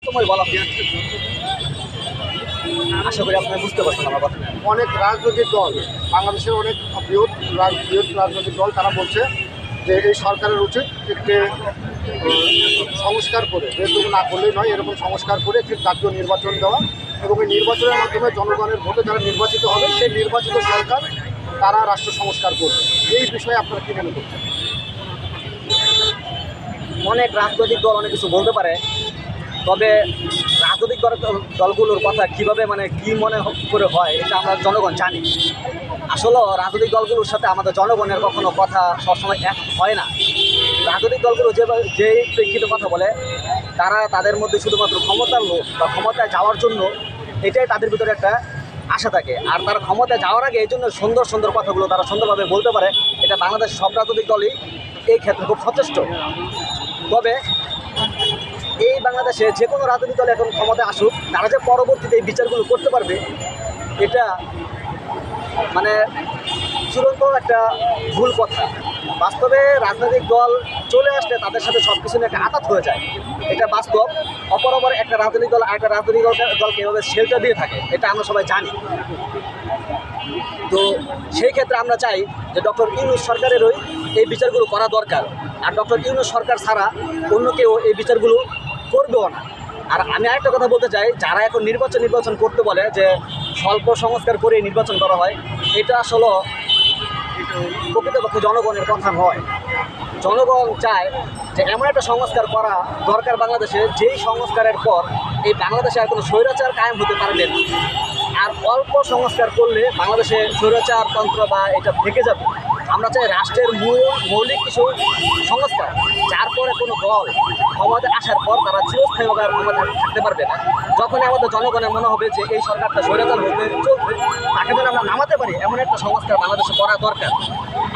সবসময় বলা হয়। আশা করি আপনারা বুঝতে পারছেন আমার কথা। অনেক রাজনৈতিক দল, বাংলাদেশের অনেক বৃহৎ রাজনৈতিক দল, তারা বলছে যে এই সরকারের উচিত একটি সংস্কার করে, যেহেতু না করলেই নয়, এরকম সংস্কার করে একটি জাতীয় নির্বাচন দেওয়া এবং এই নির্বাচনের মাধ্যমে জনগণের ভোটে যারা নির্বাচিত হবে সেই নির্বাচিত সরকার তারা রাষ্ট্র সংস্কার করবে। এই বিষয়ে আপনারা কী মনে করছেন? অনেক রাজনৈতিক দল অনেক কিছু বলতে পারে, তবে রাজনৈতিক দলগুলোর কথা কীভাবে মানে কী মনে করে হয় এটা আমরা জনগণ জানি। আসলে রাজনৈতিক দলগুলোর সাথে আমাদের জনগণের কখনো কথা সবসময় এক হয় না। রাজনৈতিক দলগুলো যেই প্রেক্ষিতে কথা বলে, তারা তাদের মধ্যে শুধুমাত্র ক্ষমতার লোভ বা ক্ষমতায় যাওয়ার জন্য, এটাই তাদের ভিতরে একটা আশা থাকে। আর তারা ক্ষমতায় যাওয়ার আগে এই জন্য সুন্দর সুন্দর কথাগুলো তারা সুন্দরভাবে বলতে পারে। এটা বাংলাদেশ সব রাজনৈতিক দলই এই ক্ষেত্রে খুব সচেষ্ট। তবে এই বাংলাদেশে যে কোনো রাজনৈতিক দল এখন ক্ষমতায় আসুক, তারা যে পরবর্তীতে এই বিচারগুলো করতে পারবে, এটা মানে চূড়ান্ত একটা ভুল কথা। বাস্তবে রাজনৈতিক দল চলে আসলে তাদের সাথে সব কিছু নিয়ে একটা আঘাত হয়ে যায়, এটা বাস্তব। অপরবার একটা রাজনৈতিক দল আরেকটা রাজনৈতিক দলকে এভাবে শেল্টার দিয়ে থাকে, এটা আমরা সবাই জানি। তো সেই ক্ষেত্রে আমরা চাই যে ডক্টর ইউনূস সরকারেরই এই বিচারগুলো করা দরকার। আর ডক্টর ইউনূস সরকার ছাড়া অন্য কেউ এই বিচারগুলো করবেও না। আর আমি আরেকটা কথা বলতে চাই, যারা এখন নির্বাচন করতে বলে যে স্বল্প সংস্কার করে নির্বাচন করা হয়, এটা আসলে প্রকৃতপক্ষে জনগণের কথা নয়। জনগণ চায় যে এমন একটা সংস্কার করা দরকার বাংলাদেশে, যেই সংস্কারের পর এই বাংলাদেশে আর কোনো স্বৈরাচার কায়েম হতে পারবে না। আর অল্প সংস্কার করলে বাংলাদেশে স্বৈরাচারতন্ত্র বা এটা থেকে যাবে। আমরা চাই রাষ্ট্রের মৌলিক কিছু সংস্কার, যার পরে কোনো দল ক্ষমতায় আসার পর তারা চিরস্থায়ীভাবে আর ক্ষমতায় থাকতে পারবে না। যখনই আমাদের জনগণের মনে হবে যে এই সরকারটা স্বৈরাচার হতে চলবে, তাকে যেন আমরা নামাতে পারি, এমন একটা সংস্কার বাংলাদেশে করা দরকার।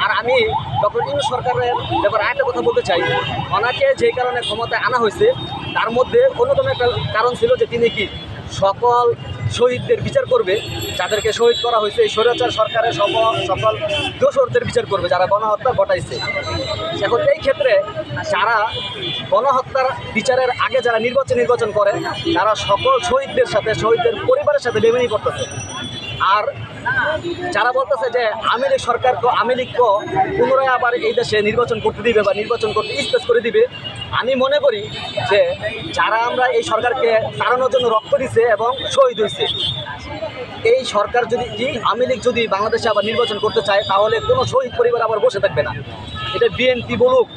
আর আমি ডক্টর ইউনূস সরকারের ব্যাপারে আরেকটা কথা বলতে চাই, ওনাকে যে কারণে ক্ষমতায় আনা হয়েছে তার মধ্যে অন্যতম একটা কারণ ছিল যে তিনি কি সকল শহীদদের বিচার করবে, যাদেরকে শহীদ করা হয়েছে। এই স্বৈরাচার সরকারের সকল দোষরদের বিচার করবে যারা গণহত্যা ঘটাইছে। এখন এই ক্ষেত্রে যারা গণহত্যার বিচারের আগে যারা নির্বাচন করে, তারা সকল শহীদদের সাথে, শহীদদের পরিবারের সাথে বেমানি করতেছে। আর যারা বলতেছে যে আওয়ামী লীগকে পুনরায় আবার এই দেশে নির্বাচন করতে দিবে বা নির্বাচন করতে স্পেস করে দিবে, আমি মনে করি যে যারা আমরা এই সরকারকে তাড়ানোর জন্য রক্ত দিছে এবং শহীদ হয়েছে, এই সরকার যদি আওয়ামী লীগ যদি বাংলাদেশে আবার নির্বাচন করতে চায়, তাহলে কোনো শহীদ পরিবার আবার বসে থাকবে না। এটা বিএনপি বলুক,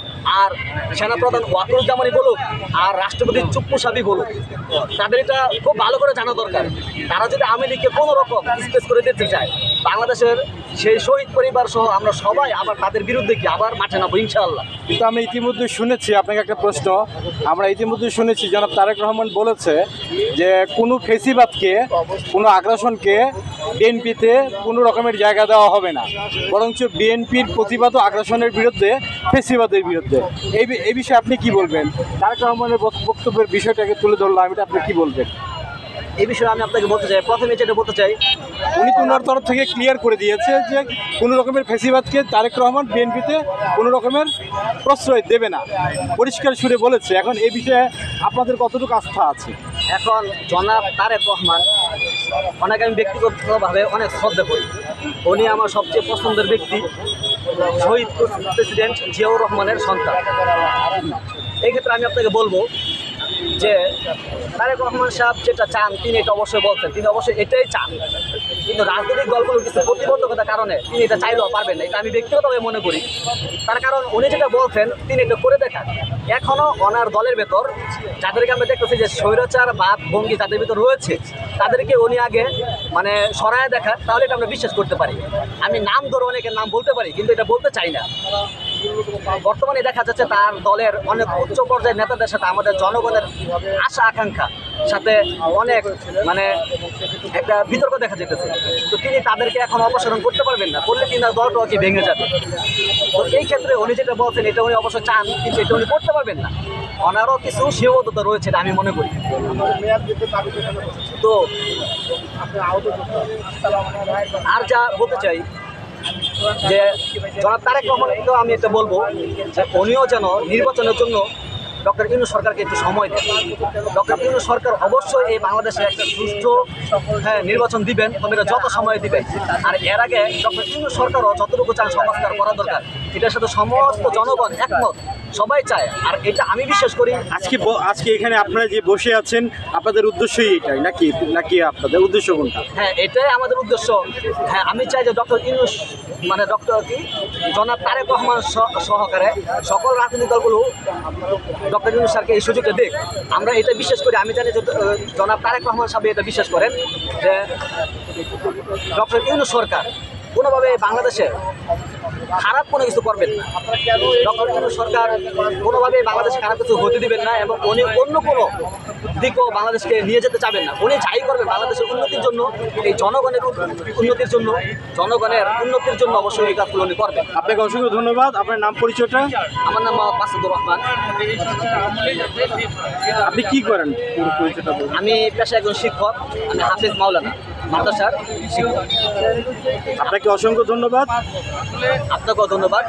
আর সেনাপ্রধান ওয়াকারুজ্জামানই বলুক, আর রাষ্ট্রপতি চুপ্পু সাবি বলুক, তাদের এটা খুব ভালো করে জানা দরকার। তারা যদি আওয়ামী লীগকে কোনো রকম স্পেস করে দিতে চায়, বাংলাদেশের সেই শহীদ পরিবার সহ আমরা সবাই আবার তাদের বিরুদ্ধে কি আবার মাঠে নামবো ইনশাআল্লাহ। কিন্তু আমি ইতিমধ্যে শুনেছি, আপনাকে একটা প্রশ্ন, আমরা ইতিমধ্যে শুনেছি জনাব তারেক রহমান বলেছে যে কোনো ফেসিবাদকে, কোনো আগ্রাসনকে বিএনপিতে কোনো রকমের জায়গা দেওয়া হবে না, বরঞ্চ বিএনপির প্রতিবাদ ও আগ্রাসনের বিরুদ্ধে, ফেসিবাদের বিরুদ্ধে। এই বিষয়ে আপনি কি বলবেন? তারেক রহমানের বক্তব্যের বিষয়টাকে তুলে ধরলাম, এটা আপনি কি বলবেন? এই বিষয়ে আমি আপনাকে বলতে চাই, প্রথমে যেটা বলতে চাই, উনি তো ওনার তরফ থেকে ক্লিয়ার করে দিয়েছে যে কোনো রকমের ফেসিবাদকে তারেক রহমান বিএনপিতে কোনো রকমের প্রশ্রয় দেবে না, পরিষ্কার সুরে বলেছে। এখন এই বিষয়ে আপনাদের কতটুকু আস্থা আছে? এখন জনাব তারেক রহমান, ওনাকে আমি ব্যক্তিগতভাবে অনেক শ্রদ্ধা করি। উনি আমার সবচেয়ে পছন্দের ব্যক্তি, শহীদ প্রেসিডেন্ট জিয়াউর রহমানের সন্তান। এই ক্ষেত্রে আমি আপনাকে বলবো যে তারেক রহমান সাহেব যেটা চান তিনি এটা অবশ্যই বলছেন, তিনি অবশ্যই এটাই চান। কিন্তু রাজনৈতিক দলগুলোর কিছু প্রতিবন্ধকতার কারণে তিনি এটা চাইলেও পারবেন না, এটা আমি ব্যক্তিগতভাবে মনে করি। তার কারণ উনি যেটা বলছেন তিনি এটা করে দেখান। এখনও ওনার দলের ভেতর যাদেরকে আমরা দেখতেছি যে স্বৈরাচার বাদ ভঙ্গি যাদের ভিতর রয়েছে, তাদেরকে উনি আগে মানে সরায় দেখান, তাহলে এটা আমরা বিশ্বাস করতে পারি। আমি নাম ধরে অনেকের নাম বলতে পারি, কিন্তু এটা বলতে চাই না। বর্তমানে দেখা যাচ্ছে তার দলের অনেক উচ্চ পর্যায়ের নেতাদের সাথে আমাদের জনগণের আশা আকাঙ্ক্ষা সাথে অনেক মানে একটা বিতর্ক দেখা যেতেছে। তো তিনি তাদেরকে এখন অপসারণ করতে পারবেন না, করলে কিন্তু দলটা কি ভেঙে যাবে। তো এই ক্ষেত্রে উনি যেটা বলছেন এটা উনি অবশ্য চান, কিন্তু এটা উনি করতে পারবেন না। ওনারও কিছু সীমাবদ্ধতা রয়েছে, এটা আমি মনে করি। তো আর যা বলতে চাই যে জনাব তারেক রহমানকেও আমি এটা বলবো যে উনিও যেন নির্বাচনের জন্য ডক্টর ইউনূস সরকারকে একটু সময় দেন। ডক্টর ইউনূস সরকার অবশ্যই এই বাংলাদেশে একটা সুষ্ঠু নির্বাচন দিবেন, তবে এটা যত সময় দিবেন। আর এর আগে ডক্টর ইউনূস সরকারও যতটুকু চান সংস্কার করা দরকার, এটার সাথে সমস্ত জনগণ একমত, সবাই চায়। আর এটা আমি বিশ্বাস করি। আজকে এখানে আপনারা যে বসে আছেন আপনাদের উদ্দেশ্যই এটাই নাকি নাকি আপনাদের উদ্দেশ্য কোনটা? হ্যাঁ, এটাই আমাদের উদ্দেশ্য। হ্যাঁ, আমি চাই যে ডক্টর ইউনূস মানে ডক্টর জনাব তারেক রহমান সহকারে সকল রাজনৈতিক দলগুলো ডক্টর ইউনূস স্যারকে এই সুযোগটা দিক। আমরা এটা বিশ্বাস করি, আমি জানি যে জনাব তারেক রহমান সাহেব এটা বিশ্বাস করেন যে ডক্টর ইউনূস সরকার কোনোভাবে বাংলাদেশে খারাপ কোনো কিছু করবেন না। ডক্টর ইউনূস সরকার কোনোভাবে বাংলাদেশে খারাপ কিছু হতে দিবেন না, এবং উনি অন্য কোনো দিকেও বাংলাদেশকে নিয়ে যেতে চাবেন না। উনি যাই করবেন বাংলাদেশের উন্নতির জন্য, এই জনগণের উন্নতির জন্য, জনগণের উন্নতির জন্য অবশ্যই এই কাজগুলো উনি করবেন। আপনাকে অসংখ্য ধন্যবাদ। আপনার নাম পরিচয়টা? আমার নাম মোহাম্মদ মাসুদুর রহমান। আপনি কি করেন পুরো পরিচয়টা বলুন। আমি পেশায় একজন শিক্ষক, আমি হাফিজ মাওলানা মাদ্রাসার শিক্ষক। আপনাকে অসংখ্য ধন্যবাদ। আপনাকেও ধন্যবাদ।